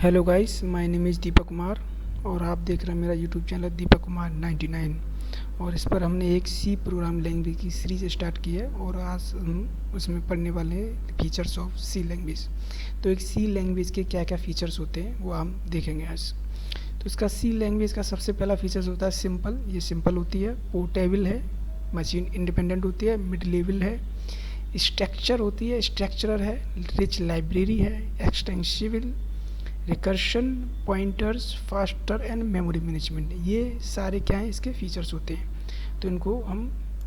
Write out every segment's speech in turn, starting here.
Hello guys, my name is Deepak Kumar और आप देख रहे हैं मेरा यूट्यूब चैनल दीपक कुमार 99। और इस पर हमने एक सी प्रोग्राम लैंग्वेज की सीरीज़ स्टार्ट की है और आज हम उसमें पढ़ने वाले हैं फीचर्स ऑफ सी लैंग्वेज। तो एक सी लैंग्वेज के क्या क्या फ़ीचर्स होते हैं वो हम देखेंगे आज। तो इसका सी लैंग्वेज का सबसे पहला फीचर्स होता है सिंपल। ये सिंपल होती है, पोर्टेबल है, मशीन इंडिपेंडेंट होती है, मिड लेवल है, स्ट्रक्चर होती है, स्ट्रक्चरर है, रिच लाइब्रेरी है, extensible, recursion, pointers, faster and memory management. ये सारे क्या हैं, इसके फीचर्स होते हैं। तो इनको हम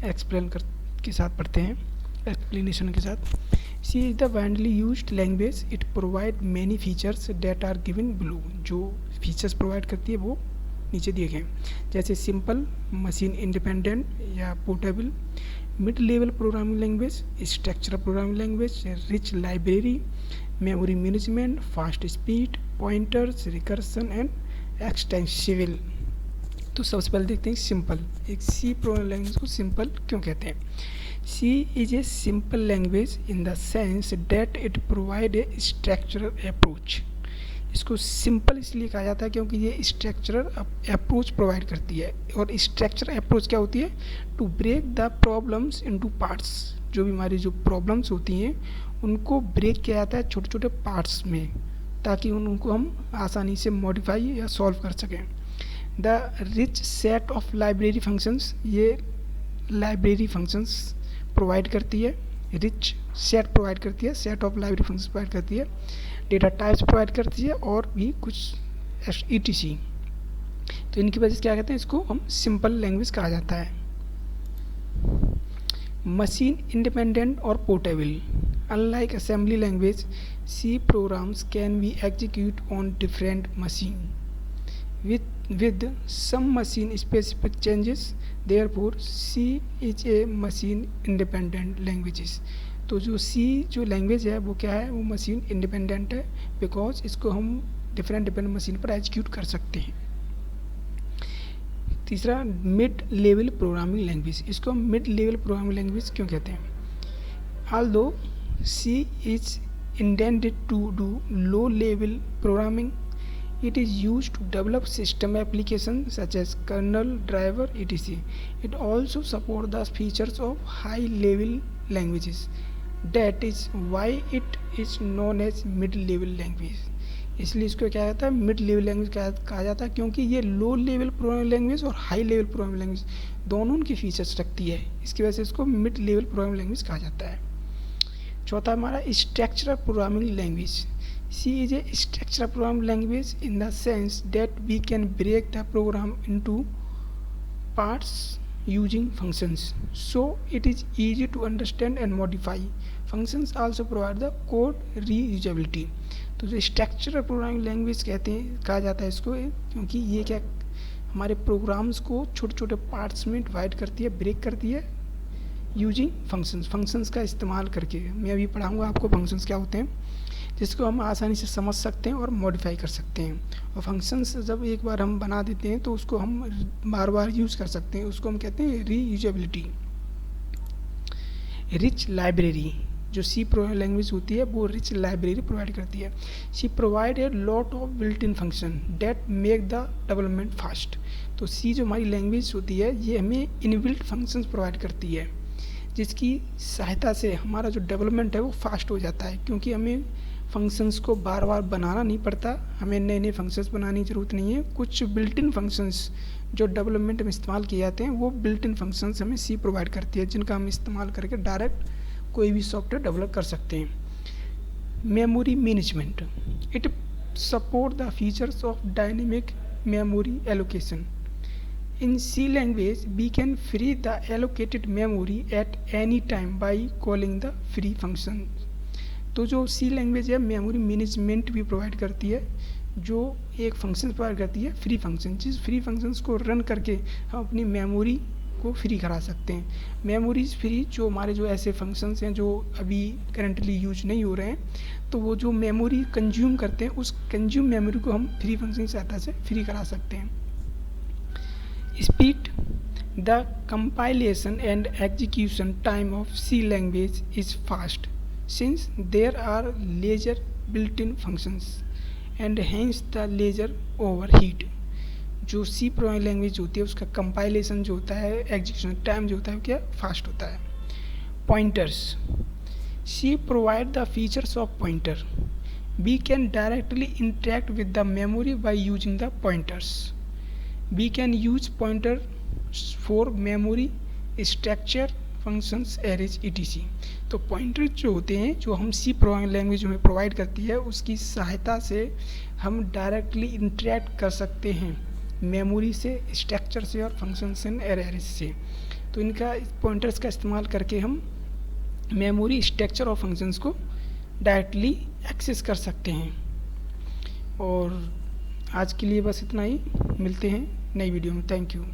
एक्सप्लेन कर के साथ पढ़ते हैं, एक्सप्लेनेशन के साथ। C is the widely used language, it provide many features that are given below. जो फीचर्स प्रोवाइड करती है वो नीचे दिए गए हैं, जैसे सिंपल, मशीन इंडिपेंडेंट या portable, mid level programming language, structural programming language, rich library, memory management, fast speed, pointers, recursion and extensible. तो सबसे पहले देखते हैं सिंपल। एक सी प्रोग्रामिंग लैंग्वेज को सिंपल क्यों कहते हैं? C is a simple language in the sense that it provide a structural approach. इसको सिंपल इसलिए कहा जाता है क्योंकि ये स्ट्रक्चरल अप्रोच प्रोवाइड करती है। और स्ट्रक्चरल अप्रोच क्या होती है? To break the problems into parts. जो भी हमारी जो प्रॉब्लम्स होती हैं उनको ब्रेक किया जाता है छोटे छोटे पार्ट्स में, ताकि उनको हम आसानी से मॉडिफाई या सॉल्व कर सकें। The rich set of library functions, ये लाइब्रेरी फंक्शंस प्रोवाइड करती है, रिच सेट प्रोवाइड करती है, set of library functions provide करती है, डेटा टाइप्स प्रोवाइड करती है और भी कुछ etc। तो इनकी वजह से क्या कहते हैं, इसको हम सिंपल लैंग्वेज कहा जाता है। मशीन इंडिपेंडेंट और portable, unlike assembly language, C programs can be execute on different machine with some machine specific changes, therefore C is a machine independent languages। तो जो C जो लैंग्वेज है वो क्या है, वो मशीन इंडिपेंडेंट है, बिकॉज इसको हम डिफरेंट मशीन पर एग्जीक्यूट कर सकते हैं। तीसरा, मिड लेवल प्रोग्रामिंग लैंग्वेज, इसको हम मिड लेवल प्रोग्रामिंग लैंग्वेज क्यों कहते हैं? although C is intended to do low level programming, it is used to develop system applications such as kernel, driver, etc. It also supports the features of high level languages. That is why it is known as mid level language। इसलिए इसको क्या कहता है, mid level language कहा जाता है, क्योंकि ये लो लेवल प्रोग्रामिंग लैंग्वेज और हाई लेवल प्रोग्रामिंग लैंग्वेज दोनों उनकी फीचर्स रखती है। इसकी वजह से इसको मिड लेवल प्रोग्रामिंग लैंग्वेज कहा जाता है। चौथा हमारा structural programming language. C is a structural programming language in the sense that we can break the program into parts using functions, so it is easy to understand and modify. Functions also provide the code reusability। तो जो structural programming language कहते हैं, कहा जाता है इसको, क्योंकि ये क्या हमारे प्रोग्राम्स को छोटे छोटे पार्ट्स में डिवाइड करती है, ब्रेक करती है, यूजिंग फंक्शंस, फंक्शंस का इस्तेमाल करके। मैं अभी पढ़ाऊँगा आपको फंक्शंस क्या होते हैं, जिसको हम आसानी से समझ सकते हैं और मॉडिफाई कर सकते हैं। और फंक्शंस जब एक बार हम बना देते हैं तो उसको हम बार बार यूज़ कर सकते हैं, उसको हम कहते हैं रीयूजेबिलिटी। रिच लाइब्रेरी, जो सी प्रोग्रामिंग लैंग्वेज होती है वो रिच लाइब्रेरी प्रोवाइड करती है। C provide a lot of built in function that make the development fast. तो सी जो हमारी लैंग्वेज होती है ये हमें इनबिल्ट फंक्शंस प्रोवाइड करती है, जिसकी सहायता से हमारा जो डेवलपमेंट है वो फास्ट हो जाता है, क्योंकि हमें फंक्शंस को बार बार बनाना नहीं पड़ता, हमें नए नए फंक्शंस बनाने की ज़रूरत नहीं है। कुछ बिल्ट इन फंक्शंस जो डेवलपमेंट में इस्तेमाल किए जाते हैं वो बिल्ट इन फंक्शंस हमें सी प्रोवाइड करती है, जिनका हम इस्तेमाल करके डायरेक्ट कोई भी सॉफ्टवेयर डेवलप कर सकते हैं। Memory management, it support the features of dynamic memory allocation. In C language, we can free the allocated memory at any time by calling the free function। तो जो C लैंग्वेज है memory management भी provide करती है, जो एक function provide करती है, फ्री फंक्शन। जिस फ्री फंक्शंस को रन करके हम अपनी मेमोरी को फ्री करा सकते हैं। मेमोरीज फ्री, जो हमारे जो ऐसे फंक्शंस हैं जो अभी करंटली यूज नहीं हो रहे हैं, तो वो जो मेमोरी कंज्यूम करते हैं उस कंज्यूम मेमोरी को हम फ्री फंक्शन की सहायता से फ्री करा सकते हैं। Speed, the compilation and execution time of C language is fast since there are larger built-in functions and hence the larger overhead. जो सी प्रोग्रामिंग लैंग्वेज होती है उसका कंपाइलेशन जो होता है, एग्जीक्यूशन टाइम जो होता है क्या फास्ट होता है। Pointers, C provide the features of pointer. We can directly interact with the memory by using the pointers. We can use pointers for memory, structure, functions, arrays, etc. तो pointer जो होते हैं जो हम सी प्रोग्रामिंग लैंग्वेज में provide करती है उसकी सहायता से हम डायरेक्टली इंटरेक्ट कर सकते हैं मेमोरी से, स्ट्रक्चर से और फंक्शन एंड एरेज से। तो इनका पॉइंटर्स का इस्तेमाल करके हम मेमोरी, स्ट्रक्चर और फंक्शंस को डायरेक्टली एक्सेस कर सकते हैं। और आज के लिए बस इतना ही, मिलते हैं नई वीडियो में। Thank you.